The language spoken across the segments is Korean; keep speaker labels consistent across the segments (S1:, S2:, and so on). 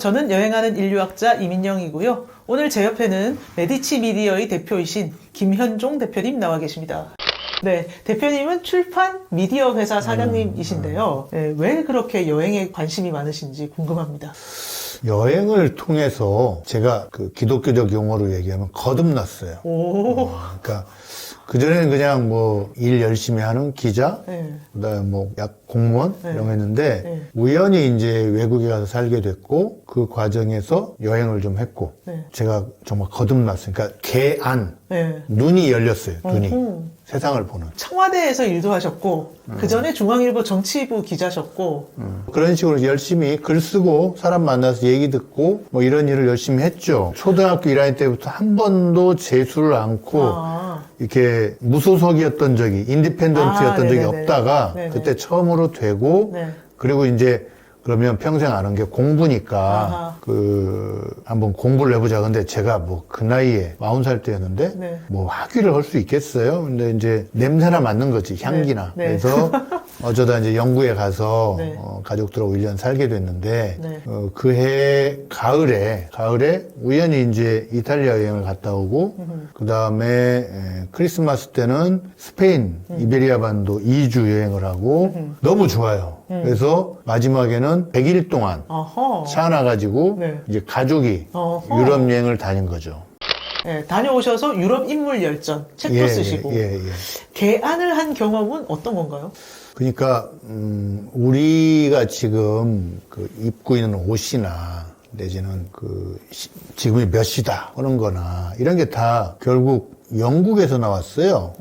S1: 저는 여행하는 인류학자 이민영이고요. 오늘 제 옆에는 메디치 미디어의 대표이신 김현종 대표님 나와 계십니다. 네, 대표님은 출판 미디어 회사 사장님이신데요. 네, 왜 그렇게 여행에 관심이 많으신지 궁금합니다.
S2: 여행을 통해서 제가 그 기독교적 용어로 얘기하면 거듭났어요.
S1: 오.
S2: 그러니까 그전에는 그냥 뭐 일 열심히 하는 기자,
S1: 네.
S2: 그다음에 뭐 약 공무원
S1: 네.
S2: 이런 거 했는데
S1: 네.
S2: 우연히 이제 외국에 가서 살게 됐고 그 과정에서 여행을 좀 했고
S1: 네.
S2: 제가 정말 거듭났어요. 그러니까 개안,
S1: 네.
S2: 눈이 열렸어요. 눈이.
S1: 어허.
S2: 세상을 보는.
S1: 청와대에서 일도 하셨고, 그 전에 중앙일보 정치부 기자셨고,
S2: 그런 식으로 열심히 글 쓰고 사람 만나서 얘기 듣고 뭐 이런 일을 열심히 했죠. 초등학교 1학년 때부터 한 번도 재수를 않고
S1: 아.
S2: 이렇게 무소속이었던 적이 인디펜던트였던 적이
S1: 네네네.
S2: 없다가
S1: 네네.
S2: 그때 처음으로 되고
S1: 네.
S2: 그리고 이제 그러면 평생 아는 게 공부니까
S1: 아하.
S2: 한번 공부를 해보자. 근데 제가 뭐 그 나이에 40살 때였는데
S1: 네.
S2: 뭐 학위를 할 수 있겠어요? 근데 이제 냄새나 맡는 거지, 향기나.
S1: 네. 네.
S2: 그래서 어쩌다 이제 영국에 가서
S1: 네.
S2: 가족들하고 1년 살게 됐는데
S1: 네.
S2: 그 해 가을에 우연히 이제 이탈리아 여행을 갔다 오고 그 다음에 크리스마스 때는 스페인 이베리아 반도 2주 여행을 하고 너무 좋아요. 그래서 마지막에는 100일 동안
S1: 어허.
S2: 차 하나 가지고
S1: 네.
S2: 이제 가족이
S1: 어허.
S2: 유럽 여행을 다닌 거죠.
S1: 네, 다녀오셔서 유럽 인물 열전 책도 쓰시고,
S2: 예.
S1: 개안을 한 경험은 어떤 건가요?
S2: 그러니까 우리가 지금 그 입고 있는 옷이나 내지는 지금이 몇 시다 하는 거나 이런 게 다 결국 영국에서 나왔어요.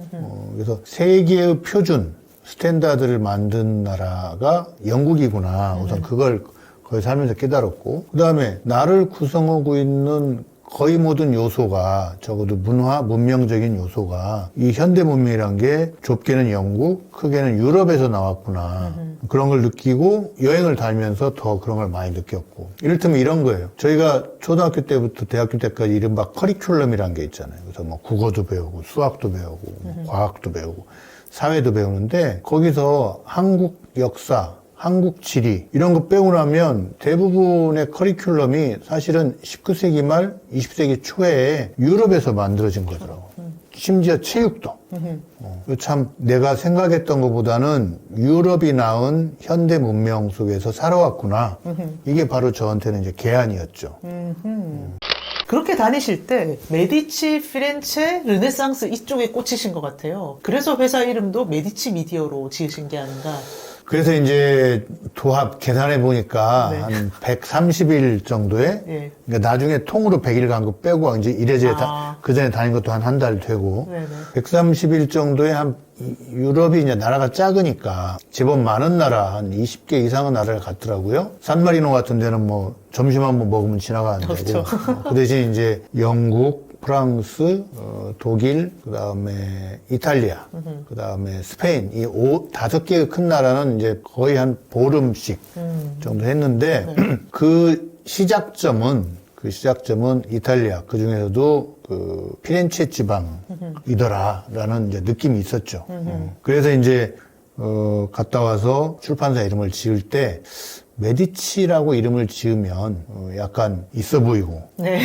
S2: 그래서 세계의 표준 스탠다드를 만든 나라가 영국이구나. 우선 그걸 거기 살면서 깨달았고, 그 다음에 나를 구성하고 있는 거의 모든 요소가, 적어도 문화, 문명적인 요소가 이 현대 문명이란 게 좁게는 영국, 크게는 유럽에서 나왔구나. 그런 걸 느끼고 여행을 다니면서 더 그런 걸 많이 느꼈고. 이를테면 이런 거예요. 저희가 초등학교 때부터 대학교 때까지 이른바 커리큘럼이란 게 있잖아요. 그래서 뭐 국어도 배우고 수학도 배우고 뭐 과학도 배우고 사회도 배우는데 거기서 한국 역사, 한국 지리 이런 거 빼고 나면 대부분의 커리큘럼이 사실은 19세기 말 20세기 초에 유럽에서 만들어진 거더라고. 심지어 체육도. 참 내가 생각했던 것보다는 유럽이 낳은 현대 문명 속에서 살아왔구나. 이게 바로 저한테는 이제 개안이었죠.
S1: 그렇게 다니실 때 메디치, 피렌체, 르네상스 이쪽에 꽂히신 것 같아요. 그래서 회사 이름도 메디치 미디어로 지으신 게 아닌가.
S2: 그래서 이제 도합 계산해 보니까
S1: 네.
S2: 한 130일 정도에
S1: 예.
S2: 그러니까 나중에 통으로 100일 간 거 빼고 이제 이래저래
S1: 아.
S2: 그 전에 다닌 것도 한 달 되고
S1: 네네.
S2: 130일 정도에 한 유럽이 이제 나라가 작으니까 제법 많은 나라 한 20개 이상의 나라를 갔더라고요. 산마리노 같은 데는 뭐 점심 한번 먹으면 지나가는 데고
S1: 그렇죠.
S2: 그 대신 이제 영국, 프랑스, 독일, 그 다음에 이탈리아, 그 다음에 스페인, 이 5개의 큰 나라는 이제 거의 한 보름씩 정도 했는데, 그 시작점은 이탈리아, 그 중에서도 그 피렌체 지방이더라라는 이제 느낌이 있었죠. 그래서 이제, 갔다 와서 출판사 이름을 지을 때, 메디치라고 이름을 지으면 약간 있어 보이고,
S1: 네.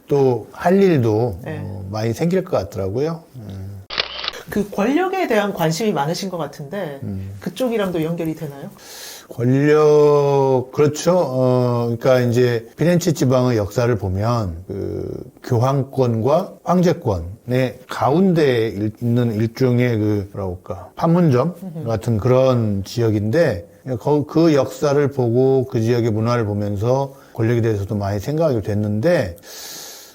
S2: 또 할 일도
S1: 네.
S2: 많이 생길 것 같더라고요.
S1: 그 권력에 대한 관심이 많으신 것 같은데, 그쪽이랑도 연결이 되나요?
S2: 권력, 그렇죠. 그러니까 이제 피렌체 지방의 역사를 보면 그 교황권과 황제권의 가운데에 있는 일종의 뭐랄까, 판문점 같은 그런 지역인데 그 역사를 보고 그 지역의 문화를 보면서 권력에 대해서도 많이 생각하게 됐는데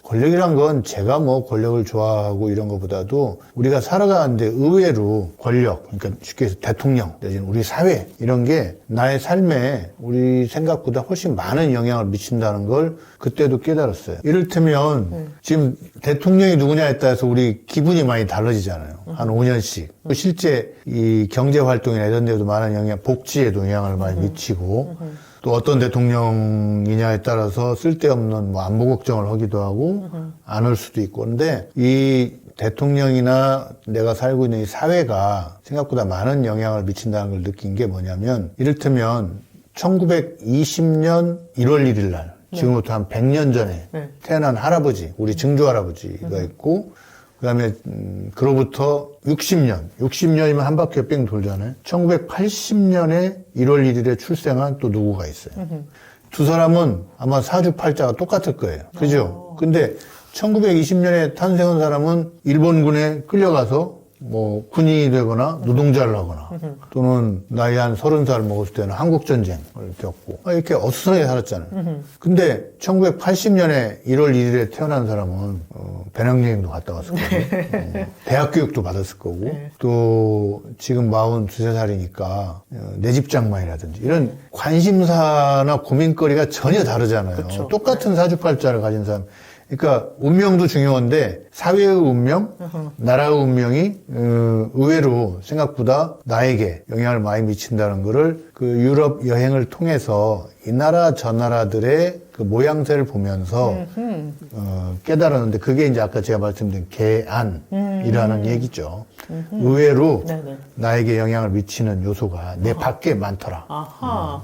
S2: 권력이란 건 제가 뭐 권력을 좋아하고 이런 것보다도 우리가 살아가는데 의외로 권력, 그러니까 쉽게 해서 대통령, 내지는 우리 사회 이런 게 나의 삶에 우리 생각보다 훨씬 많은 영향을 미친다는 걸 그때도 깨달았어요. 이를테면 지금 대통령이 누구냐에 따라서 우리 기분이 많이 달라지잖아요. 한 5년씩. 실제 이 경제활동이나 이런 데도 많은 영향, 복지에도 영향을 많이 미치고 또 어떤 대통령이냐에 따라서 쓸데없는 뭐 안보 걱정을 하기도 하고 안 할 수도 있고. 그런데 이 대통령이나 내가 살고 있는 이 사회가 생각보다 많은 영향을 미친다는 걸 느낀 게 뭐냐면 이를테면 1920년 1월 1일 날, 지금부터 한 100년 전에
S1: 네.
S2: 태어난 할아버지, 우리 증조 할아버지가 있고, 그 다음에, 그로부터 60년이면 한 바퀴 뺑 돌잖아요. 1980년에 1월 1일에 출생한 또 누구가 있어요. 두 사람은 아마 사주팔자가 똑같을 거예요. 그죠? 근데 1920년에 탄생한 사람은 일본군에 끌려가서 뭐 군인이 되거나 노동자를 하거나 또는 나이 한 30살 먹었을 때는 한국전쟁을 겪고 이렇게 어수선하게 살았잖아요. 근데 1980년에 1월 1일에 태어난 사람은 배낭여행도 갔다 왔을 거고 대학 교육도 받았을 거고 또 지금 42살이니까 내 집 장만이라든지 이런 관심사나 고민거리가 전혀 다르잖아요.
S1: 그쵸.
S2: 똑같은 사주팔자를 가진 사람. 그러니까 운명도 중요한데 사회의 운명, 나라의 운명이 의외로 생각보다 나에게 영향을 많이 미친다는 거를 그 유럽 여행을 통해서 이 나라 저 나라들의 그 모양새를 보면서 깨달았는데 그게 이제 아까 제가 말씀드린 계안이라는 얘기죠. 의외로
S1: 네네.
S2: 나에게 영향을 미치는 요소가 내 밖에 많더라.
S1: 아하.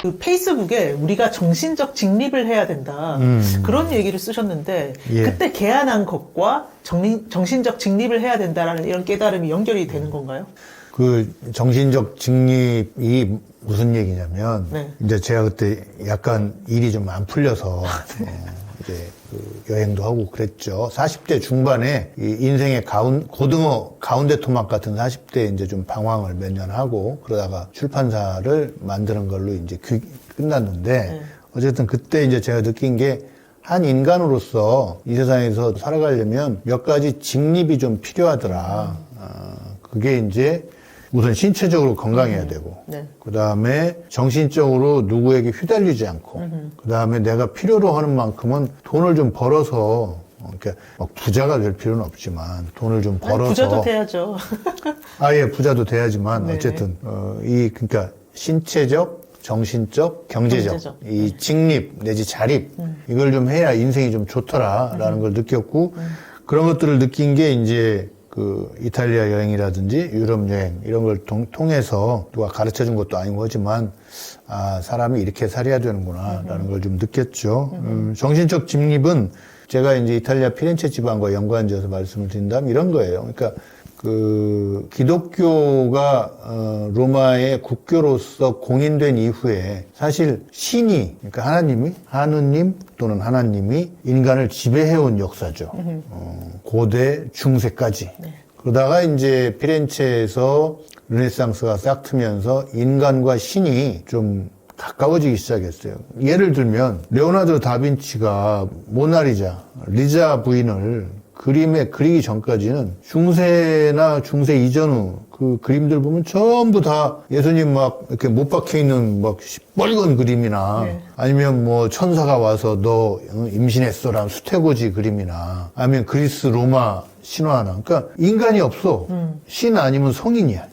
S1: 그 페이스북에 우리가 정신적 직립을 해야 된다. 그런 얘기를 쓰셨는데,
S2: 예.
S1: 그때 개안한 것과 정신적 직립을 해야 된다라는 이런 깨달음이 연결이 되는 건가요?
S2: 그 정신적 직립이 무슨 얘기냐면
S1: 네.
S2: 이제 제가 그때 약간 일이 좀 안 풀려서 이제 그 여행도 하고 그랬죠. 40대 중반에 이 인생의 고등어 가운데 토막 같은 40대 이제 좀 방황을 몇 년 하고 그러다가 출판사를 만드는 걸로 이제 끝났는데 어쨌든 그때 이제 제가 느낀 게 한 인간으로서 이 세상에서 살아가려면 몇 가지 직립이 좀 필요하더라. 그게 이제 우선 신체적으로 건강해야 되고,
S1: 네.
S2: 그 다음에 정신적으로 누구에게 휘둘리지 않고, 그 다음에 내가 필요로 하는 만큼은 돈을 좀 벌어서, 그러니까 막 부자가 될 필요는 없지만 돈을 좀
S1: 아니,
S2: 벌어서
S1: 부자도 돼야죠.
S2: 아예 부자도 돼야지만
S1: 네.
S2: 어쨌든 그러니까 신체적, 정신적, 경제적 이 직립 내지 자립 이걸 좀 해야 인생이 좀 좋더라라는 걸 느꼈고 그런 것들을 느낀 게 이제 그 이탈리아 여행이라든지 유럽 여행 이런 걸 통해서 누가 가르쳐 준 것도 아니고 하지만 아 사람이 이렇게 살아야 되는구나라는 걸 좀 느꼈죠. 정신적 직립은 제가 이제 이탈리아 피렌체 지방과 연관지어서 말씀을 드린다면 이런 거예요. 그러니까 그 기독교가 로마의 국교로서 공인된 이후에 사실 신이 그러니까 하느님 또는 하나님이 인간을 지배해온 역사죠. 고대 중세까지. 그러다가 이제 피렌체에서 르네상스가 싹 트면서 인간과 신이 좀 가까워지기 시작했어요. 예를 들면 레오나르도 다빈치가 모나리자, 리자 부인을 그림에 그리기 전까지는 중세나 중세 이전 후 그 그림들 보면 전부 다 예수님 막 이렇게 못 박혀 있는 막 시뻘건 그림이나
S1: 네.
S2: 아니면 뭐 천사가 와서 너 임신했어라는 수태고지 그림이나 아니면 그리스 로마 신화나 그러니까 인간이 없어. 신 아니면 성인이야.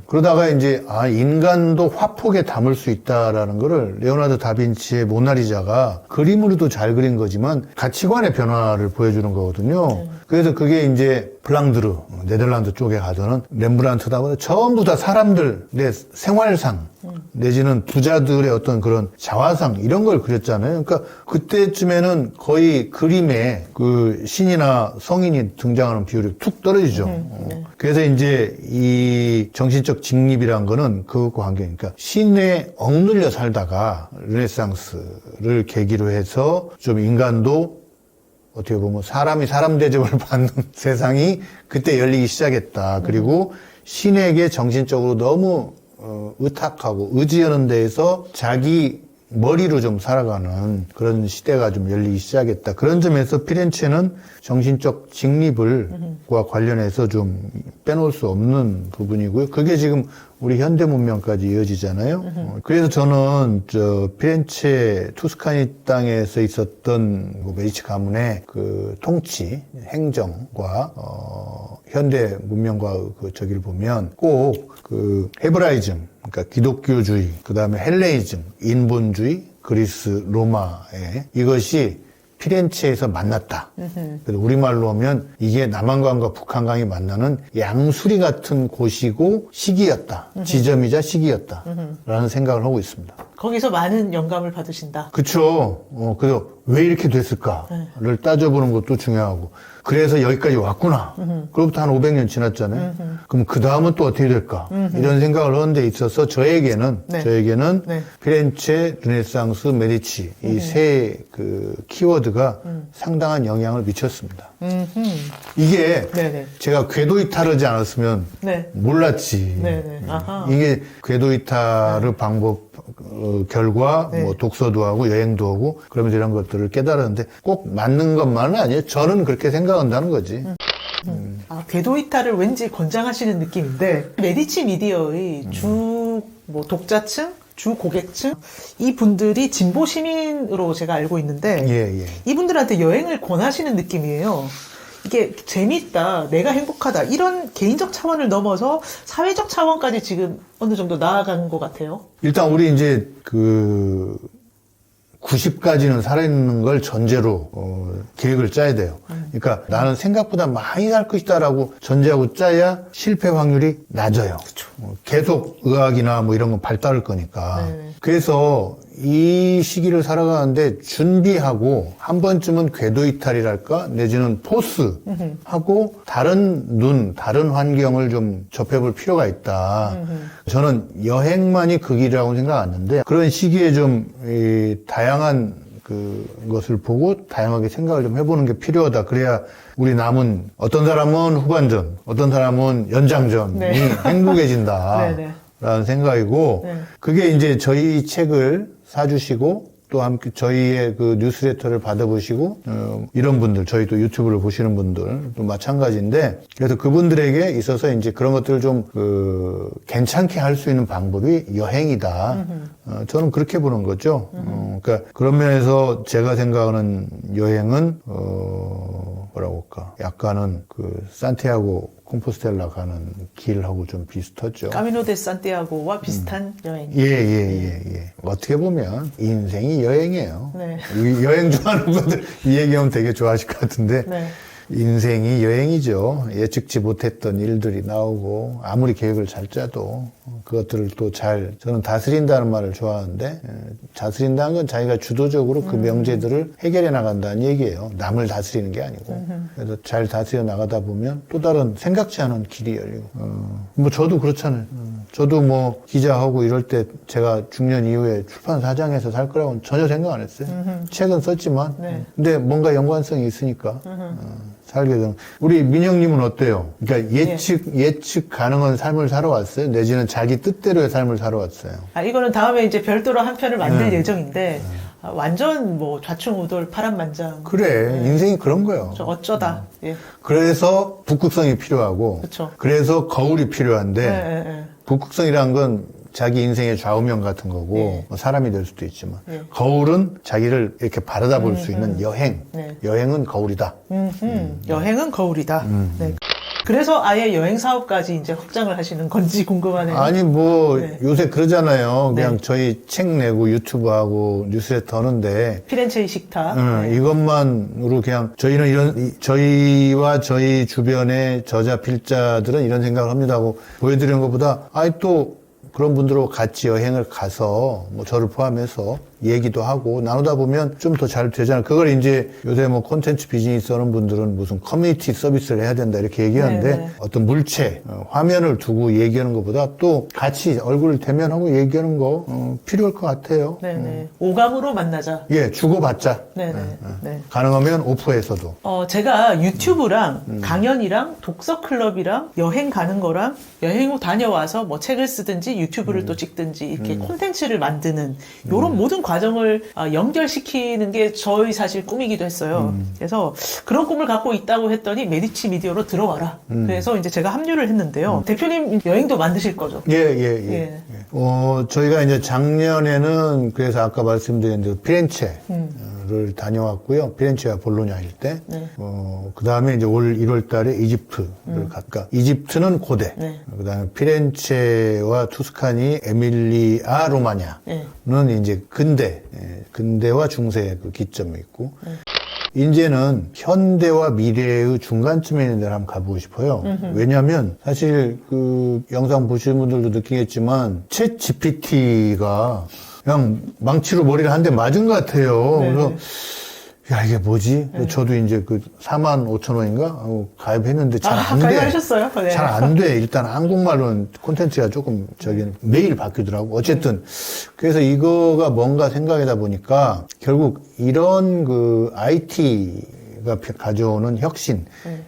S2: 그러다가 이제 인간도 화폭에 담을 수 있다라는 거를 레오나르도 다빈치의 모나리자가 그림으로도 잘 그린 거지만 가치관의 변화를 보여주는 거거든요. 그래서 그게 이제 블랑드르 네덜란드 쪽에 가서는 렘브란트다 보다 전부 다 사람들의 생활상 내지는 부자들의 어떤 그런 자화상 이런 걸 그렸잖아요. 그러니까 그때쯤에는 거의 그림에 그 신이나 성인이 등장하는 비율이 툭 떨어지죠. 그래서 이제 이 정신적 직립이란 거는 그것과 관계니까 신에 억눌려 살다가 르네상스를 계기로 해서 좀 인간도 어떻게 보면 사람이 사람 대접을 받는 세상이 그때 열리기 시작했다. 그리고 신에게 정신적으로 너무 의탁하고 의지하는 데에서 자기 머리로 좀 살아가는 그런 시대가 좀 열리기 시작했다. 그런 점에서 피렌체는 정신적 직립과 관련해서 좀 빼놓을 수 없는 부분이고요. 그게 지금 우리 현대 문명까지 이어지잖아요. 그래서 저는 피렌체 투스카니 땅에서 있었던 메디치 가문의 그 통치, 행정과 현대 문명과 그 저기를 보면 꼭 그 헤브라이즘, 그러니까 기독교주의, 그 다음에 헬레이즘, 인본주의, 그리스, 로마의 이것이 피렌체에서 만났다. 그래서 우리말로 하면 이게 남한강과 북한강이 만나는 양수리 같은 곳이고 시기였다. 지점이자 시기였다. 라는 생각을 하고 있습니다.
S1: 거기서 많은 영감을 받으신다.
S2: 그쵸. 그래서 왜 이렇게 됐을까를 따져보는 것도 중요하고. 그래서 여기까지 왔구나. 그로부터 한 500년 지났잖아요. 그럼 그 다음은 또 어떻게 될까? 이런 생각을 하는 데 있어서 저에게는
S1: 네.
S2: 피렌체, 르네상스, 메디치 이 세 그 키워드가 상당한 영향을 미쳤습니다. 이게
S1: 네네.
S2: 제가 궤도 이탈하지 않았으면
S1: 네.
S2: 몰랐지.
S1: 네네. 아하.
S2: 이게 궤도 이탈의 방법 결과
S1: 네.
S2: 뭐 독서도 하고 여행도 하고 그러면서 이런 것들을 깨달았는데 꼭 맞는 것만은 아니에요. 저는 그렇게 생각한다는 거지.
S1: 궤도 이탈을 왠지 권장하시는 느낌인데, 메디치 미디어의 뭐 독자층, 주 고객층, 이 분들이 진보 시민으로 제가 알고 있는데,
S2: 예.
S1: 이분들한테 여행을 권하시는 느낌이에요. 이게 재밌다, 내가 행복하다, 이런 개인적 차원을 넘어서 사회적 차원까지 지금 어느 정도 나아간 것 같아요.
S2: 일단 우리 이제 90까지는 살아있는 걸 전제로 계획을 짜야 돼요. 그러니까 나는 생각보다 많이 살 것이다라고 전제하고 짜야 실패 확률이 낮아요. 계속 의학이나 뭐 이런 건 발달할 거니까.
S1: 네네.
S2: 그래서 이 시기를 살아가는데 준비하고 한 번쯤은 궤도 이탈이랄까 내지는 포스하고 다른 환경을 좀 접해볼 필요가 있다. 저는 여행만이 그 길이라고 생각 안 하는데 그런 시기에 좀 다양한 것을 보고 다양하게 생각을 좀 해보는 게 필요하다. 그래야 우리 남은 어떤 사람은 후반전, 어떤 사람은 연장전이
S1: 네.
S2: 행복해진다.
S1: 네네.
S2: 라는 생각이고,
S1: 네.
S2: 그게 이제 저희 책을 사주시고, 또 함께 저희의 그 뉴스레터를 받아보시고, 이런 분들, 저희 또 유튜브를 보시는 분들도 마찬가지인데, 그래서 그분들에게 있어서 이제 그런 것들을 좀, 괜찮게 할 수 있는 방법이 여행이다. 저는 그렇게 보는 거죠. 그러니까 그런 면에서 제가 생각하는 여행은, 뭐라고 할까. 약간은 산티아고 콤포스텔라 가는 길하고 좀 비슷하죠.
S1: 까미노 데 산티아고와 비슷한 여행.
S2: 예. 어떻게 보면 인생이 여행이에요.
S1: 네.
S2: 이 여행 좋아하는 분들 이 얘기하면 되게 좋아하실 것 같은데
S1: 네.
S2: 인생이 여행이죠. 예측치 못했던 일들이 나오고 아무리 계획을 잘 짜도 그것들을 또 저는 다스린다는 말을 좋아하는데 다스린다는 건 자기가 주도적으로 그 명제들을 해결해 나간다는 얘기예요. 남을 다스리는 게 아니고. 그래서 잘 다스려 나가다 보면 또 다른 생각지 않은 길이 열리고. 뭐 저도 그렇잖아요. 저도 뭐 기자하고 이럴 때 제가 중년 이후에 출판사장에서 살 거라고는 전혀 생각 안 했어요. 책은 썼지만
S1: 네.
S2: 근데 뭔가 연관성이 있으니까 살게 되는. 우리 민영님은 어때요? 그러니까 예측 가능한 삶을 살아왔어요? 내지는 자기 뜻대로의 삶을 살아왔어요?
S1: 이거는 다음에 이제 별도로 한 편을 만들 예정인데, 완전 뭐 좌충우돌 파란만장.
S2: 그래, 인생이 그런 거예요.
S1: 어쩌다. 예.
S2: 그래서 북극성이 필요하고,
S1: 그쵸.
S2: 그래서 거울이 필요한데,
S1: 네.
S2: 북극성이란 건 자기 인생의 좌우명 같은 거고,
S1: 네.
S2: 뭐 사람이 될 수도 있지만,
S1: 네.
S2: 거울은 자기를 이렇게 바라다 볼 수 있는 여행.
S1: 네.
S2: 여행은 거울이다.
S1: 여행은 거울이다. 네. 그래서 아예 여행 사업까지 이제 확장을 하시는 건지 궁금하네요.
S2: 아니 뭐
S1: 네.
S2: 요새 그러잖아요. 그냥
S1: 네.
S2: 저희 책 내고 유튜브하고 뉴스레터 하는데
S1: 피렌체의 식탁.
S2: 이것만으로 그냥 저희와 저희 주변의 저자 필자들은 이런 생각을 합니다 하고 보여드리는 것보다 또 그런 분들하고 같이 여행을 가서 뭐 저를 포함해서 얘기도 하고 나누다 보면 좀 더 잘 되잖아요. 그걸 이제 요새 뭐 콘텐츠 비즈니스 하는 분들은 무슨 커뮤니티 서비스를 해야 된다 이렇게 얘기하는데
S1: 네.
S2: 어떤 물체, 화면을 두고 얘기하는 것보다 또 같이 얼굴을 대면하고 얘기하는 거 필요할 것 같아요.
S1: 네네. 오감으로 만나자.
S2: 예, 주고받자.
S1: 네네.
S2: 가능하면 오프에서도.
S1: 제가 유튜브랑 강연이랑 독서 클럽이랑 여행 가는 거랑 여행 후 다녀와서 뭐 책을 쓰든지 유튜브를 또 찍든지 이렇게 콘텐츠를 만드는 이런 모든 과정을 연결시키는 게 저희 사실 꿈이기도 했어요. 그래서 그런 꿈을 갖고 있다고 했더니 메디치 미디어로 들어와라. 그래서 이제 제가 합류를 했는데요. 대표님 여행도 만드실 거죠?
S2: 예. 저희가 이제 작년에는 그래서 아까 말씀드린 대로 피렌체를 다녀왔고요. 피렌체와 볼로냐일 때.
S1: 네.
S2: 그 다음에 이제 올 1월 달에 이집트를 갔다. 이집트는 고대.
S1: 네.
S2: 그 다음에 피렌체와 투스카니, 에밀리아 로마냐는
S1: 네.
S2: 이제 근대와 중세의 그 기점이 있고. 이제는 현대와 미래의 중간쯤에 있는 데를 한번 가보고 싶어요. 왜냐하면 사실 그 영상 보시는 분들도 느끼겠지만 챗 GPT가 그냥 망치로 머리를 한 대 맞은 것 같아요.
S1: 네네.
S2: 그래서 야, 이게 뭐지? 저도 이제 그 45,000원인가? 가입했는데 잘 안 돼.
S1: 가입하셨어요? 네.
S2: 잘 안 돼. 일단 한국말로는 콘텐츠가 조금 매일 바뀌더라고. 어쨌든. 그래서 이거가 뭔가 생각하다 보니까 결국 이런 그 IT가 가져오는 혁신.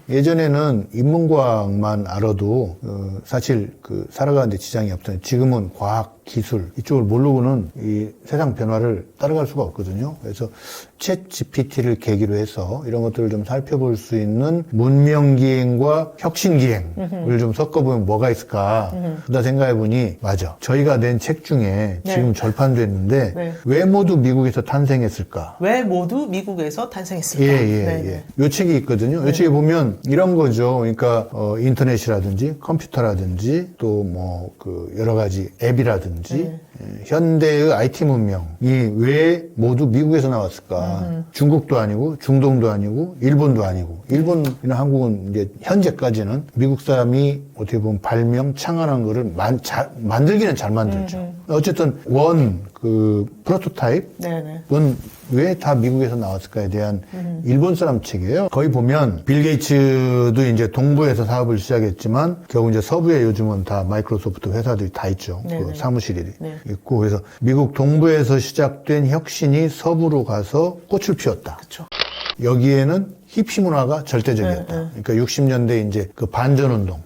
S2: 예전에는 인문과학만 알아도 사실 그 살아가는데 지장이 없던 지금은 과학, 기술 이쪽을 모르고는 이 세상 변화를 따라갈 수가 없거든요. 그래서 챗 GPT를 계기로 해서 이런 것들을 좀 살펴볼 수 있는 문명기행과 혁신기행을 좀 섞어보면 뭐가 있을까 그러다 생각해보니 맞아. 저희가 낸 책 중에 지금 절판됐는데
S1: 네.
S2: 왜 모두 미국에서 탄생했을까?
S1: 왜 모두 미국에서 탄생했을까?
S2: 예. 요 책이 있거든요. 요 책에 보면 이런 거죠. 그러니까 인터넷이라든지 컴퓨터라든지 또 뭐 그 여러 가지 앱이라든지 현대의 IT 문명이 왜 모두 미국에서 나왔을까? 중국도 아니고 중동도 아니고 일본도 아니고 일본이나 한국은 이제 현재까지는 미국 사람이 어떻게 보면 발명 창안한 거를 만들기는 잘 만들죠. 어쨌든 그 프로토타입
S1: 네네.
S2: 은 왜 다 미국에서 나왔을까에 대한 일본 사람 책이에요. 거기 보면 빌 게이츠도 이제 동부에서 사업을 시작했지만 결국 이제 서부에 요즘은 다 마이크로소프트 회사들이 다 있죠. 그 사무실이 있고 그래서 미국 동부에서 시작된 혁신이 서부로 가서 꽃을 피웠다.
S1: 그렇죠.
S2: 여기에는 히피 문화가 절대적이었다. 그러니까 60년대 이제 그 반전운동,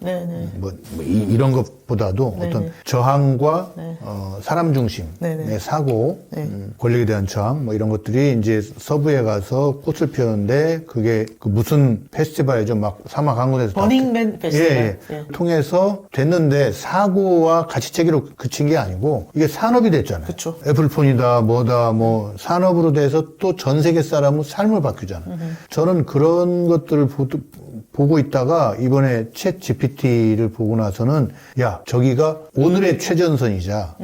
S2: 이런 것보다도 어떤 저항과 사람 중심의 사고, 권력에 대한 저항, 뭐 이런 것들이 이제 서부에 가서 꽃을 피웠는데 그게 그 무슨 페스티벌이죠? 막 사막 한군에서
S1: 버닝맨 페스티벌.
S2: 예. 통해서 됐는데 사고와 가치체계로 그친 게 아니고 이게 산업이 됐잖아요.
S1: 그쵸.
S2: 애플폰이다, 뭐다, 뭐 산업으로 돼서 또 전 세계 사람은 삶을 바뀌잖아요. 저는 그런 것들을 보고 있다가 이번에 챗 GPT를 보고 나서는 야, 저기가 오늘의 최전선이자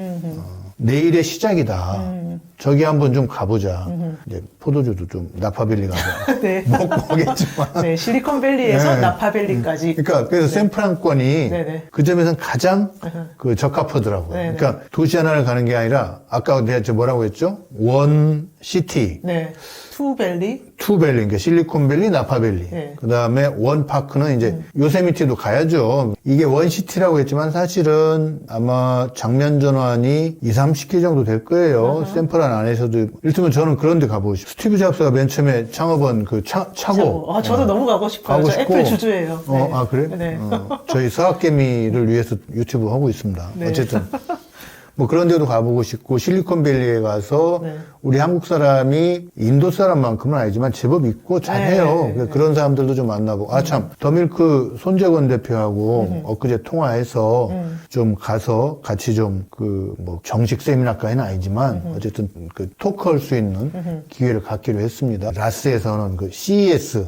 S2: 내일의 시작이다. 저기 한번 좀 가보자. 이제 포도주도 좀 나파밸리 가서
S1: 네.
S2: 먹고 오겠지만.
S1: 네, 실리콘밸리에서
S2: 네.
S1: 나파밸리까지.
S2: 그러니까 그래서 샌프란권이 그 점에서는 가장 그 적합하더라고요. 그러니까 도시 하나를 가는 게 아니라 아까 내가 저 뭐라고 했죠? 원 시티.
S1: 네. 투밸리.
S2: 투밸리, 그러니까 실리콘밸리, 나파밸리. 그 다음에 원파크는 이제 요세미티도 가야죠. 이게 원시티라고 했지만 사실은 아마 장면 전환이 30개 정도 될 거예요. 샌프란 안에서도. 이를테면 저는 그런 데 가보고 싶어요. 스티브 잡스가 맨 처음에 창업한 그 차고.
S1: 아, 저도 너무 가고 싶어요.
S2: 가고
S1: 저
S2: 싶고.
S1: 애플 주주예요. 네.
S2: 아, 그래?
S1: 네.
S2: 저희 서학개미를 위해서 유튜브 하고 있습니다. 어쨌든. 뭐 그런 데도 가보고 싶고 실리콘밸리에 가서 우리 한국 사람이 인도 사람만큼은 아니지만 제법 있고 잘해요. 그런 사람들도 좀 만나보고 참 더밀크 손재건 대표하고 엊그제 통화해서 좀 가서 같이 좀 그 뭐 정식 세미나까지는 아니지만 어쨌든 그 토크할 수 있는 기회를 갖기로 했습니다. 라스에서는 그 CES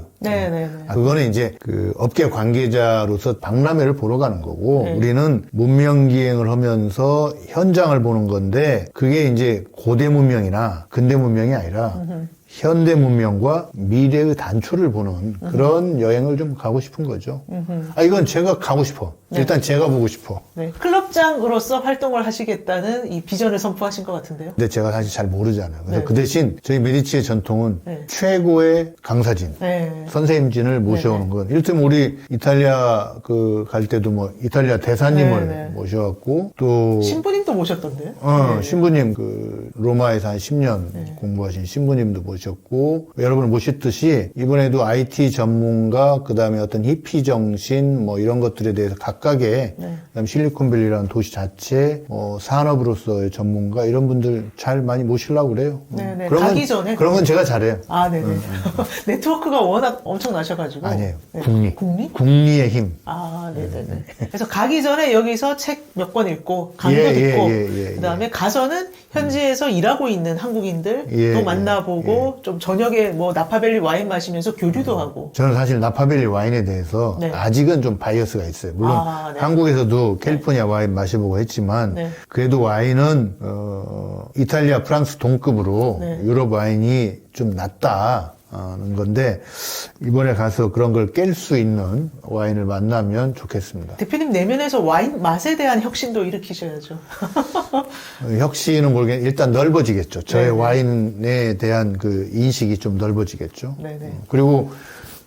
S2: 그거는 이제 그 업계 관계자로서 박람회를 보러 가는 거고 우리는 문명기행을 하면서 현장을 보는 건데 그게 이제 고대 문명이나 근대 문명이 아니라 현대 문명과 미래의 단초를 보는 그런 여행을 좀 가고 싶은 거죠. 이건 제가 가고 싶어. 일단 제가 보고 싶어.
S1: 네. 클럽장으로서 활동을 하시겠다는 이 비전을 선포하신 것 같은데요.
S2: 근데 제가 사실 잘 모르잖아요. 그래서 그 대신 저희 메디치의 전통은 최고의 강사진, 선생님진을 모셔오는 건. 이를테면 우리 이탈리아 갈 때도 뭐 이탈리아 대사님을 모셔왔고 또
S1: 신부님도 모셨던데요.
S2: 신부님 로마에서 한 10년 공부하신 신부님도 모셨고 여러분을 모셨듯이 이번에도 IT 전문가 그다음에 어떤 히피 정신 뭐 이런 것들에 대해서 각각의 그다음에 실리콘밸리라는 도시 자체 산업으로서의 전문가 이런 분들 잘 많이 모시려고 그래요.
S1: 가기 전에
S2: 그런 건 제가 잘해요.
S1: 네네. 네트워크가 워낙 엄청나셔가지고.
S2: 아니에요.
S1: 국리?
S2: 국리의 힘.
S1: 네네네. 그래서 가기 전에 여기서 책 몇 권 읽고 강의도 듣고 그다음에 가서는 현지에서 일하고 있는 한국인들 또 만나보고 좀 저녁에 뭐 나파밸리 와인 마시면서 교류도 하고.
S2: 저는 사실 나파밸리 와인에 대해서 아직은 좀 바이어스가 있어요. 물론 한국에서도 캘리포니아 와인 마셔보고 했지만 그래도 와인은 이탈리아, 프랑스 동급으로 유럽 와인이 좀 낫다. 하는 건데 이번에 가서 그런 걸 깰 수 있는 와인을 만나면 좋겠습니다.
S1: 대표님 내면에서 와인 맛에 대한 혁신도 일으키셔야죠.
S2: 혁신은 모르겠는데 일단 넓어지겠죠. 저의
S1: 네네.
S2: 와인에 대한 그 인식이 좀 넓어지겠죠.
S1: 네네.
S2: 그리고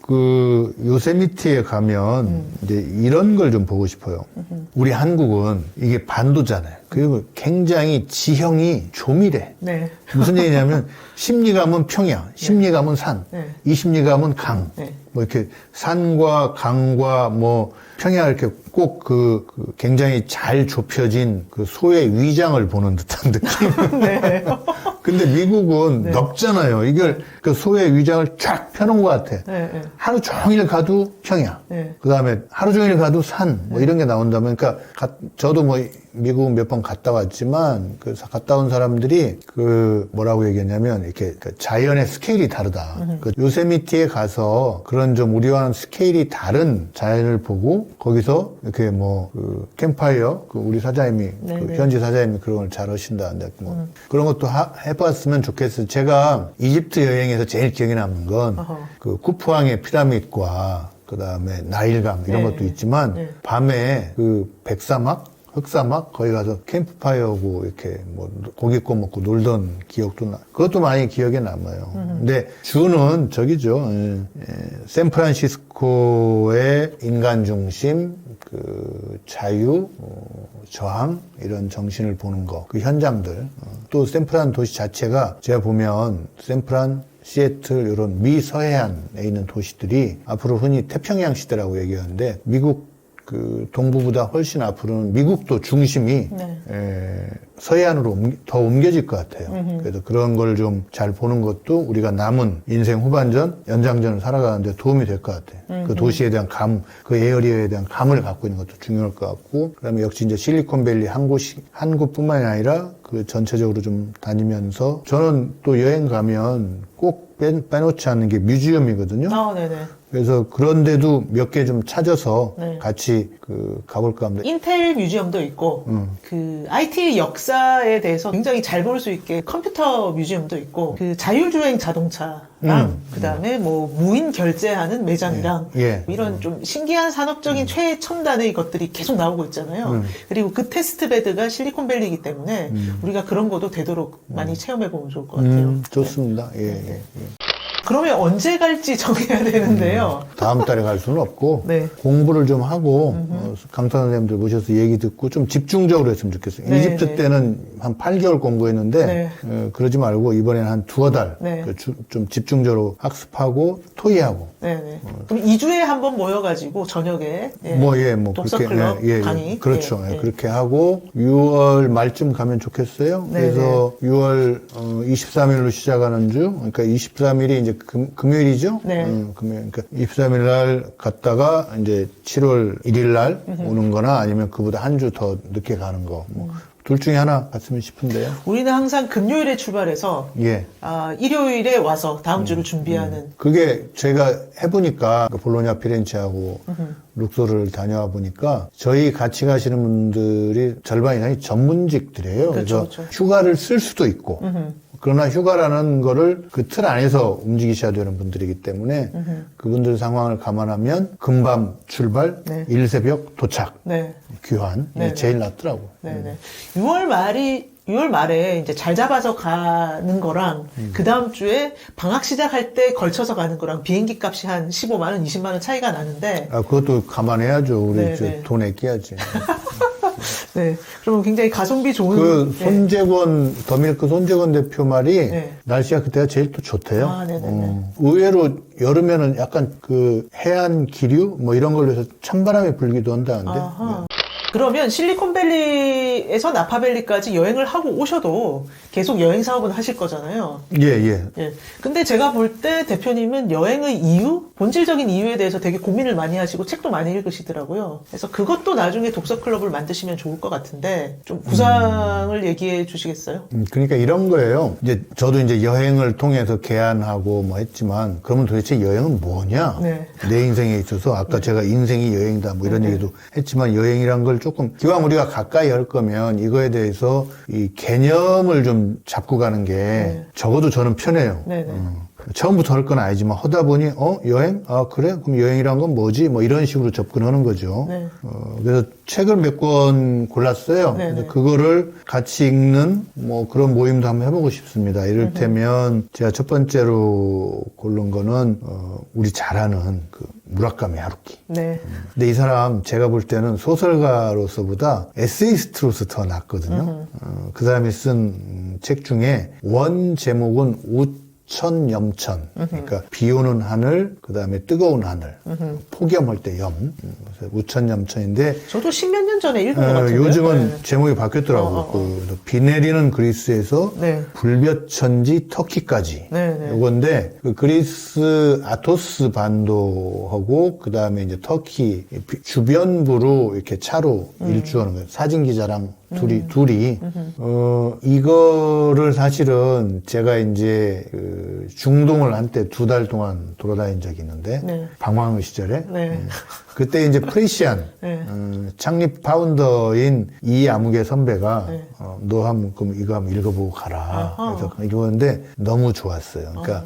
S2: 그 요세미티에 가면 이제 이런 걸 좀 보고 싶어요. 우리 한국은 이게 반도잖아요. 그리고 굉장히 지형이 조밀해.
S1: 네.
S2: 무슨 얘기냐면 10리 가면 평야, 10리 가면 산,
S1: 네.
S2: 20리 가면 강.
S1: 네.
S2: 뭐 이렇게 산과 강과 뭐 평야 이렇게 꼭 그 굉장히 잘 좁혀진 그 소의 위장을 보는 듯한 느낌.
S1: 네.
S2: 근데 미국은 넓잖아요. 이걸 그 소의 위장을 쫙 펴놓은 것 같아.
S1: 네. 네.
S2: 하루 종일 가도 평야.
S1: 네.
S2: 그 다음에 하루 종일 가도 산. 뭐 이런 게 나온다면, 그러니까 저도 뭐 미국 몇 번 갔다 왔지만 그 갔다 온 사람들이 그 뭐라고 얘기했냐면 이렇게 그 자연의 스케일이 다르다. 그 요세미티에 가서 그런 좀 우리와는 스케일이 다른 자연을 보고 거기서 이렇게 뭐그 캠파이어 그 우리 사장님이 그 현지 사장님이 그런 걸 잘 하신다는데 뭐 그런 것도 해봤으면 좋겠어요. 제가 이집트 여행에서 제일 기억에 남는 건 그 쿠프왕의 피라밋과 그 다음에 나일강 이런 것도 있지만 밤에 그 백사막 흑사막 거기 가서 캠프파이어고 이렇게 뭐 고기 구워 먹고 놀던 기억도 그것도 많이 기억에 남아요. 근데 주는 저기죠. 샌프란시스코의 인간 중심 그 자유, 저항 이런 정신을 보는 거, 그 현장들. 또 샌프란 도시 자체가 제가 보면 샌프란 시애틀 이런 미서해안에 있는 도시들이 앞으로 흔히 태평양 시대라고 얘기하는데 미국 그 동부보다 훨씬 앞으로는 미국도 중심이 서해안으로 더 옮겨질 것 같아요. 그래서 그런 걸 좀 잘 보는 것도 우리가 남은 인생 후반전, 연장전을 살아가는데 도움이 될 것 같아요. 그 도시에 대한 감, 그 에어리어에 대한 감을 갖고 있는 것도 중요할 것 같고, 그다음에 역시 이제 실리콘밸리 한 곳뿐만이 아니라 그 전체적으로 좀 다니면서 저는 또 여행 가면 꼭 빼놓지 않는 게 뮤지엄이거든요.
S1: 네네.
S2: 그래서 그런데도 몇 개 좀 찾아서 같이 그 가볼까 합니다.
S1: 인텔 뮤지엄도 있고 그 IT 역사에 대해서 굉장히 잘 볼 수 있게 컴퓨터 뮤지엄도 있고 그 자율주행 자동차랑 그다음에 뭐 무인 결제하는 매장이랑 이런 좀 신기한 산업적인 최첨단의 것들이 계속 나오고 있잖아요. 그리고 그 테스트베드가 실리콘밸리이기 때문에 우리가 그런 것도 되도록 많이 체험해보면 좋을 것 같아요.
S2: 좋습니다. 예.
S1: 그러면 언제 갈지 정해야 되는데요.
S2: 다음 달에 갈 수는 없고
S1: 네.
S2: 공부를 좀 하고 강사 선생님들 모셔서 얘기 듣고 좀 집중적으로 했으면 좋겠어요.
S1: 네,
S2: 이집트 때는 한 8개월 공부했는데 그러지 말고 이번에는 한 두어 달 좀 집중적으로 학습하고 토의하고.
S1: 네네. 그럼 2주에 한 번 모여가지고 저녁에 독서클럽 강의.
S2: 그렇죠. 그렇게 하고 6월 말쯤 가면 좋겠어요. 그래서 6월 23일로 시작하는 주, 그러니까 23일이 이제 금요일이죠. 금요일. 그러니까 23일 날 갔다가 이제 7월 1일 날 오는 거나 아니면 그보다 한 주 더 늦게 가는 거. 둘 중에 하나 갔으면 싶은데요.
S1: 우리는 항상 금요일에 출발해서 일요일에 와서 다음 주를 준비하는.
S2: 그게 제가 해보니까 볼로냐 피렌체하고 룩소를 다녀와 보니까 저희 같이 가시는 분들이 절반 이상이 전문직들이에요. 그래서 휴가를 쓸 수도 있고 그러나 휴가라는 거를 그 틀 안에서 움직이셔야 되는 분들이기 때문에 그분들 상황을 감안하면 금밤 출발, 일새벽 도착, 귀환 제일 낫더라고.
S1: 6월 말에 이제 잘 잡아서 가는 거랑 그 다음 주에 방학 시작할 때 걸쳐서 가는 거랑 비행기 값이 한 15만 원, 20만 원 차이가 나는데.
S2: 그것도 감안해야죠. 우리 돈 아껴야지.
S1: 네. 그러면 굉장히 가성비 좋은.
S2: 그 더밀크 손재권 대표 말이 날씨가 그때가 제일 또 좋대요. 의외로 여름에는 약간 그 해안 기류 뭐 이런 걸로 해서 찬바람이 불기도 한다는데.
S1: 그러면 실리콘밸리에서 나파밸리까지 여행을 하고 오셔도 계속 여행 사업은 하실 거잖아요.
S2: 예.
S1: 근데 제가 볼 때 대표님은 여행의 이유? 본질적인 이유에 대해서 되게 고민을 많이 하시고 책도 많이 읽으시더라고요. 그래서 그것도 나중에 독서클럽을 만드시면 좋을 것 같은데 좀 구상을 얘기해 주시겠어요?
S2: 그러니까 이런 거예요. 이제 저도 이제 여행을 통해서 개안하고 뭐 했지만 그러면 도대체 여행은 뭐냐? 내 인생에 있어서 아까 제가 인생이 여행이다 뭐 이런 얘기도 했지만 여행이란 걸 조금 기왕 우리가 가까이 할 거면 이거에 대해서 이 개념을 좀 잡고 가는 게 적어도 저는 편해요. 처음부터 할 건 아니지만 하다 보니 여행? 아 그래? 그럼 여행이란 건 뭐지? 뭐 이런 식으로 접근하는 거죠.
S1: 네.
S2: 그래서 책을 몇 권 골랐어요.
S1: 네,
S2: 근데
S1: 네.
S2: 그거를 같이 읽는 뭐 그런 모임도 한번 해보고 싶습니다. 이를테면 제가 첫 번째로 고른 거는 우리 잘 아는 그 무라카미 하루키.
S1: 네.
S2: 근데 이 사람 제가 볼 때는 소설가로서보다 에세이스트로서 더 낫거든요. 그 사람이 쓴 책 중에 원 제목은 우천염천. 그러니까 비 오는 하늘, 그 다음에 뜨거운 하늘. 폭염할 때 염. 그래서 우천염천인데
S1: 저도 십몇 년 전에 읽은 것 같은데요.
S2: 요즘은
S1: 네.
S2: 제목이 바뀌었더라고요. 비 내리는 그리스에서
S1: 네.
S2: 불볕천지 터키까지.
S1: 네, 네.
S2: 요건데 그 그리스 아토스 반도하고 그 다음에 이제 터키 주변부로 이렇게 차로 일주하는 거예요. 사진 기자랑 둘이 이거를 사실은 제가 이제 그 중동을 한때 2달 동안 돌아다닌 적이 있는데
S1: 네.
S2: 방황 시절에
S1: 네.
S2: 그때 이제 프레시안
S1: 네.
S2: 창립 파운더인 이아무개 선배가
S1: 네.
S2: 너 한번 그럼 이거 한번 읽어보고 가라.
S1: 아하.
S2: 그래서 읽었는데 너무 좋았어요. 그러니까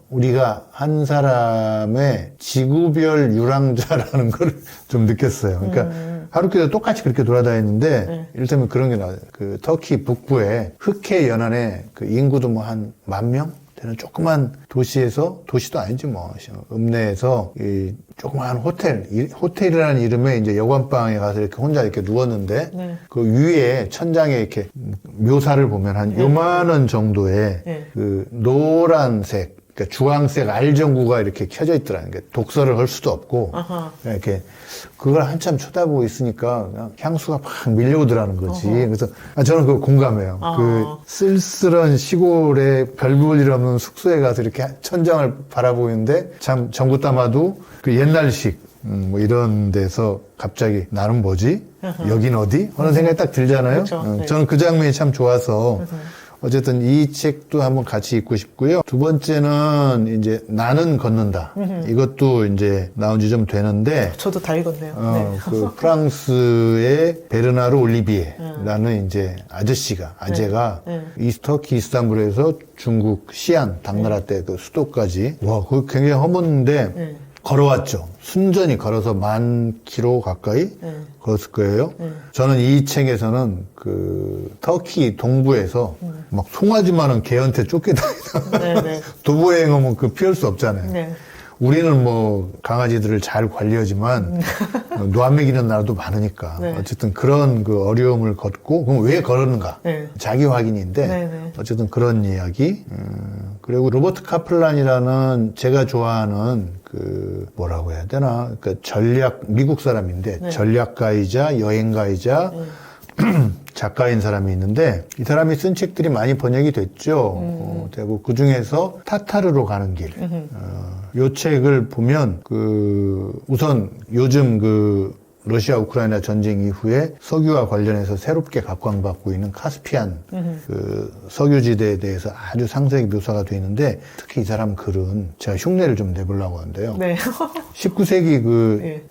S2: 우리가 한 사람의 지구별 유랑자라는 걸 좀 느꼈어요. 그러니까 하루키도 똑같이 그렇게 돌아다녔는데
S1: 네.
S2: 이를테면 그런 게 나와요. 그 터키 북부에 흑해 연안에 그 인구도 뭐 한 10,000명 되는 조그만 도시에서 도시도 아니지 뭐 읍내에서 이 조그만 호텔이라는 이름의 이제 여관방에 가서 이렇게 혼자 이렇게 누웠는데
S1: 네.
S2: 그 위에 천장에 이렇게 묘사를 보면 한 요만한 정도의
S1: 네.
S2: 그 노란색 그러니까 주황색 알전구가 이렇게 켜져 있더라는 게 독서를 할 수도 없고
S1: 아하.
S2: 이렇게 그걸 한참 쳐다보고 있으니까 그냥 향수가 막 밀려오더라는 거지. 그래서 저는 그거 공감해요. 그 쓸쓸한 시골에 별 볼 일 없는 숙소에 가서 이렇게 천장을 바라보는데 참 전구 담아도 그 옛날식 뭐 이런 데서 갑자기 나는 뭐지? 여긴 어디? 하는 생각이 딱 들잖아요.
S1: 그렇죠. 네.
S2: 저는 그 장면이 참 좋아서 어쨌든 이 책도 한번 같이 읽고 싶고요. 두 번째는 이제 나는 걷는다. 이것도 이제 나온 지 좀 되는데
S1: 저도 다 읽었네요.
S2: 그 프랑스의 베르나르 올리비에라는 이제 아제가 터키 이스탄불에서 중국 시안 당나라 때 그 수도까지 그거 굉장히 험했는데 걸어왔죠. 순전히 걸어서 10,000km 가까이 걸었을 거예요. 저는 이 책에서는 그 터키 동부에서 막 송아지만한 개한테 쫓겨다니다.
S1: 네, 네.
S2: 도보여행하면 그 피할 수 없잖아요.
S1: 네.
S2: 우리는 뭐 강아지들을 잘 관리하지만 노안 먹이는 나라도 많으니까
S1: 네.
S2: 어쨌든 그런 그 어려움을 걷고 그럼 왜 걸었는가
S1: 네.
S2: 자기 확인인데
S1: 네, 네.
S2: 어쨌든 그런 이야기 그리고 로버트 카플란이라는 제가 좋아하는 그 뭐라고 해야 되나 그러니까 미국 사람인데
S1: 네.
S2: 전략가이자 여행가이자 작가인 사람이 있는데 이 사람이 쓴 책들이 많이 번역이 됐죠. 되고 그 중에서 타타르로 가는 길. 요 책을 보면 우선 요즘 러시아 우크라이나 전쟁 이후에 석유와 관련해서 새롭게 각광받고 있는 카스피안 석유지대에 대해서 아주 상세하게 묘사가 되어 있는데 특히 이 사람 글은 제가 흉내를 좀 내보려고 하는데요.
S1: 네.
S2: 19세기
S1: 네.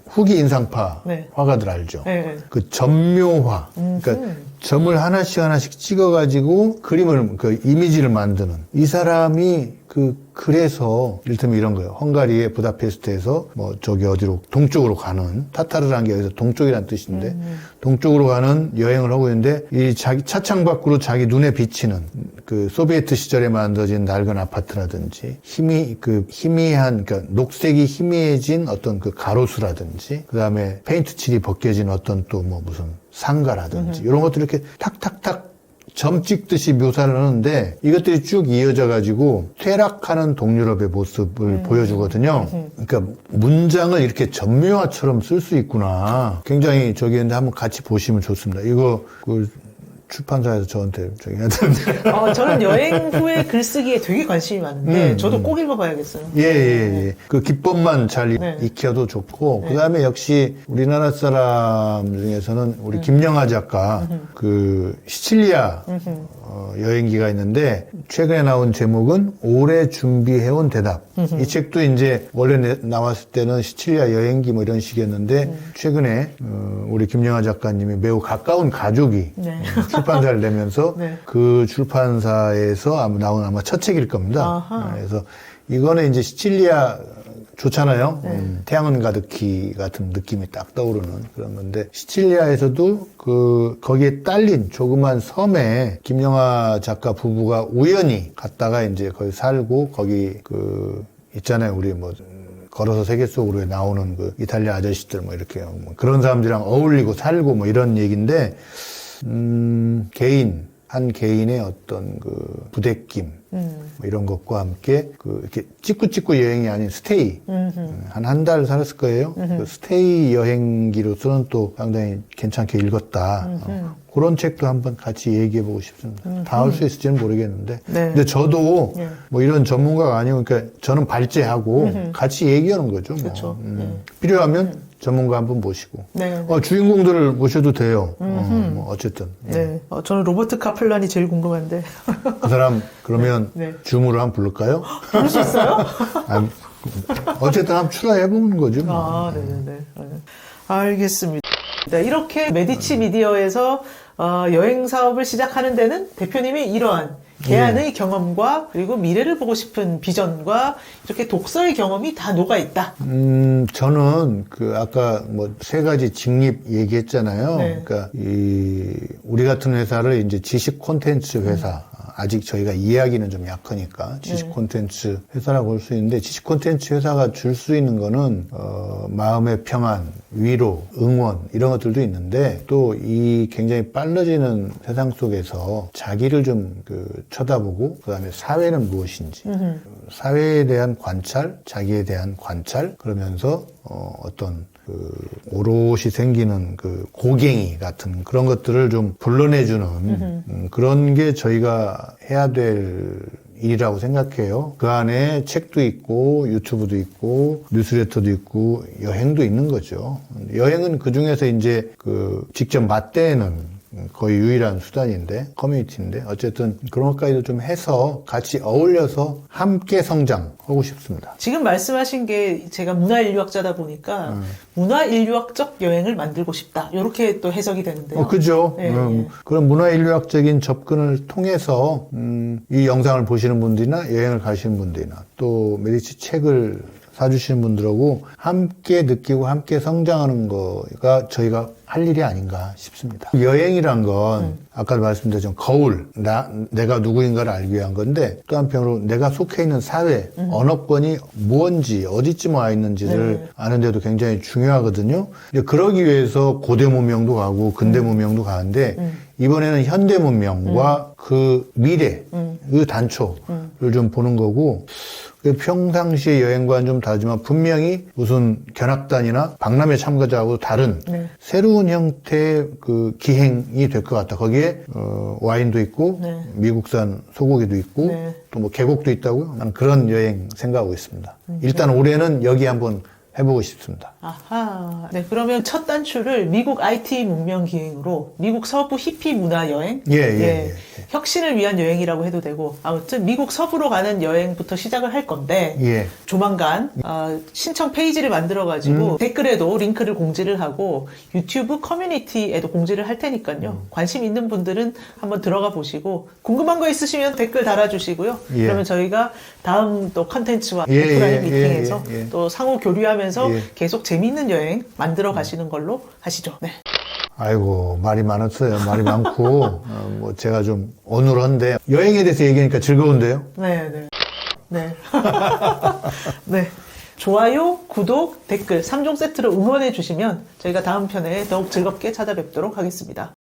S2: 후기 인상파
S1: 네.
S2: 화가들 알죠?
S1: 네.
S2: 그 점묘화. 그러니까 점을 하나씩 찍어가지고 그림을, 이미지를 만드는. 이 사람이 그래서, 이를테면 이런 거예요. 헝가리의 부다페스트에서 어디로, 동쪽으로 가는, 타타르라는 게 여기서 동쪽이라는 뜻인데, 동쪽으로 가는 여행을 하고 있는데, 자기 차창 밖으로 자기 눈에 비치는, 소비에트 시절에 만들어진 낡은 아파트라든지, 희미한, 그러니까 녹색이 희미해진 어떤 가로수라든지, 그 다음에 페인트 칠이 벗겨진 어떤 무슨 상가라든지, 이런 것들을 이렇게 탁탁탁 점 찍듯이 묘사를 하는데 이것들이 쭉 이어져 가지고 퇴락하는 동유럽의 모습을 보여주거든요. 그러니까 문장을 이렇게 점묘화처럼 쓸 수 있구나. 굉장히 저기인데 한번 같이 보시면 좋습니다. 이거 출판사에서 저한테 저기 해야 되는데.
S1: 저는 여행 후에 글쓰기에 되게 관심이 많은데 저도 꼭 읽어봐야겠어요.
S2: 예. 그 기법만 잘
S1: 네.
S2: 익혀도 좋고 그 다음에 역시 우리나라 사람 중에서는 우리 김영하 작가 시칠리아 여행기가 있는데 최근에 나온 제목은 오래 준비해온 대답. 이 책도 이제 원래 나왔을 때는 시칠리아 여행기 뭐 이런 식이었는데 최근에 우리 김영하 작가님이 매우 가까운 가족이
S1: 네.
S2: 출판사를 내면서
S1: 네.
S2: 그 출판사에서 나온 아마 첫 책일 겁니다.
S1: 아하.
S2: 그래서 이거는 이제 시칠리아 좋잖아요. 태양은 가득히 같은 느낌이 딱 떠오르는 그런 건데 시칠리아에서도 거기에 딸린 조그만 섬에 김영하 작가 부부가 우연히 갔다가 이제 거기 살고 거기 있잖아요. 우리 뭐 걸어서 세계 속으로 나오는 그 이탈리아 아저씨들 뭐 이렇게 뭐 그런 사람들이랑 어울리고 살고 뭐 이런 얘기인데 한 개인의 어떤 부대낌 뭐 이런 것과 함께 이렇게 찍고 여행이 아닌 스테이 한 달 살았을 거예요. 그 스테이 여행기로서는 또 상당히 괜찮게 읽었다. 그런 책도 한번 같이 얘기해보고 싶습니다. 다 할 수 있을지는 모르겠는데.
S1: 네.
S2: 근데 저도 뭐 이런 전문가가 아니고, 그러니까 저는 발제하고 같이 얘기하는 거죠. 뭐.
S1: 그렇죠.
S2: 필요하면 전문가 한번 모시고.
S1: 네.
S2: 주인공들을 모셔도 돼요. 뭐 어쨌든.
S1: 네. 저는 로버트 카플란이 제일 궁금한데.
S2: 그 사람 그러면
S1: 네.
S2: 줌으로 한번 부를까요?
S1: 부를 수 있어요?
S2: 아니, 어쨌든 한번 출연해보는 거죠. 뭐.
S1: 네네네. 알겠습니다. 네, 이렇게 메디치 미디어에서 여행 사업을 시작하는 데는 대표님이 이러한 개안의 경험과 그리고 미래를 보고 싶은 비전과 이렇게 독서의 경험이 다 녹아 있다.
S2: 저는 아까 뭐 3가지 직립 얘기했잖아요.
S1: 네.
S2: 그러니까 우리 같은 회사를 이제 지식 콘텐츠 회사, 아직 저희가 이해하기는 좀 약하니까 지식 콘텐츠 회사라고 볼 수 있는데 지식 콘텐츠 회사가 줄 수 있는 거는 마음의 평안, 위로, 응원 이런 것들도 있는데 또 이 굉장히 빨라지는 세상 속에서 자기를 좀 쳐다보고 그다음에 사회는 무엇인지 사회에 대한 관찰, 자기에 대한 관찰 그러면서 어떤 오롯이 생기는 고갱이 같은 그런 것들을 좀 불러내주는 그런 게 저희가 해야 될 일이라고 생각해요. 그 안에 책도 있고 유튜브도 있고 뉴스레터도 있고 여행도 있는 거죠. 여행은 그 중에서 이제 직접 맞대는 거의 유일한 수단인데 커뮤니티인데 어쨌든 그런 것까지도 좀 해서 같이 어울려서 함께 성장하고 싶습니다.
S1: 지금 말씀하신 게 제가 문화인류학자다 보니까 문화인류학적 여행을 만들고 싶다. 이렇게 또 해석이 되는데요.
S2: 그죠.
S1: 네,
S2: 그런 문화인류학적인 접근을 통해서 이 영상을 보시는 분들이나 여행을 가시는 분들이나 또 메디치 책을 사주시는 분들하고 함께 느끼고 함께 성장하는 거가 저희가 할 일이 아닌가 싶습니다. 여행이란 건 아까 말씀드렸지만 거울, 내가 누구인가를 알기 위한 건데 또 한편으로 내가 속해 있는 사회, 언어권이 뭔지 어디쯤 와 있는지를 아는 데도 굉장히 중요하거든요. 그러기 위해서 고대 문명도 가고 근대 문명도 가는데 이번에는 현대 문명과 그 미래, 그 단초를 좀 보는 거고 평상시의 여행과는 좀 다르지만 분명히 무슨 견학단이나 박람회 참가자하고 다른 새로운 형태의 기행이 될 것 같다. 거기에 와인도 있고 미국산 소고기도 있고 또 뭐 계곡도 있다고요. 나는 그런 여행 생각하고 있습니다. 일단 올해는 여기 한번 해보고 싶습니다.
S1: 아하. 네, 그러면 첫 단추를 미국 IT 문명 기행으로 미국 서부 히피 문화 여행.
S2: 예.
S1: 혁신을 위한 여행이라고 해도 되고 아무튼 미국 서부로 가는 여행부터 시작을 할 건데 조만간 신청 페이지를 만들어가지고 댓글에도 링크를 공지를 하고 유튜브 커뮤니티에도 공지를 할 테니까요. 관심 있는 분들은 한번 들어가 보시고 궁금한 거 있으시면 댓글 달아주시고요. 그러면 저희가 다음 또 컨텐츠와 오프라인 미팅에서 또 상호 교류하면서 계속 재미있는 여행 만들어 가시는 걸로 하시죠. 네.
S2: 아이고 말이 많았어요. 말이 많고 뭐 제가 좀 어눌한데 여행에 대해서 얘기하니까 즐거운데요.
S1: 네. 네. 좋아요, 구독, 댓글 3종 세트로 응원해 주시면 저희가 다음 편에 더욱 즐겁게 찾아뵙도록 하겠습니다.